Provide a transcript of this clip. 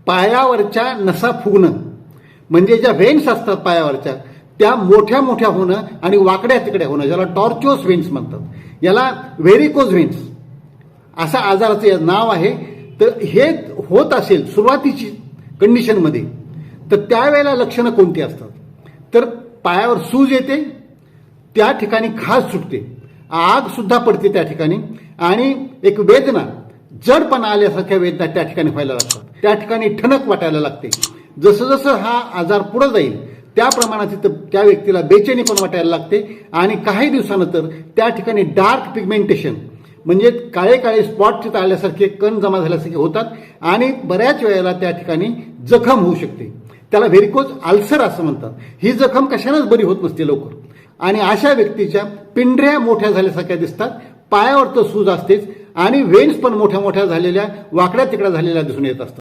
पायावरच्या नसा फुगणं, म्हणजे ज्या व्हेन्स असतात पायावरच्या त्या मोठ्या मोठ्या होणं आणि वाकड्या तिकड्या होणं, ज्याला टॉर्च्युअस व्हेन्स म्हणतात, याला व्हेरिकोज व्हेन्स असा आजाराचं नाव आहे. तर हे होत असेल सुरुवातीची कंडिशनमध्ये, तर त्यावेळेला लक्षणं कोणती असतात? तर पायावर सूज येते, त्या ठिकाणी खाज सुटते, आग सुद्धा पडते त्या ठिकाणी, आणि एक वेदना, जडपणा आल्यासारख्या वेदना त्या ठिकाणी व्हायला लागतात. त्या ठिकाणी ठणक वाटायला लागते. जसं जसं हा आजार पुढे जाईल त्या प्रमाणात तिथं त्या व्यक्तीला बेचैनी पण वाटायला लागते, आणि काही दिवसानंतर त्या ठिकाणी डार्क पिगमेंटेशन म्हणजे काळे काळे स्पॉट तिथं आल्यासारखे, कण जमा झाल्यासारखे होतात, आणि बऱ्याच वेळेला त्या ठिकाणी जखम होऊ शकते. त्याला व्हेरिकोज अल्सर असं म्हणतात. ही जखम कशानेच बरी होत नसते लवकर, आणि अशा व्यक्तीच्या पिंढऱ्या मोठ्या झाल्यासारख्या दिसतात, पायावर तर सूज असतेच, आणि वेन्स पण मोठ्या मोठ्या झालेल्या, वाकड्या तिकड्या झालेल्या दिसून येत असतात.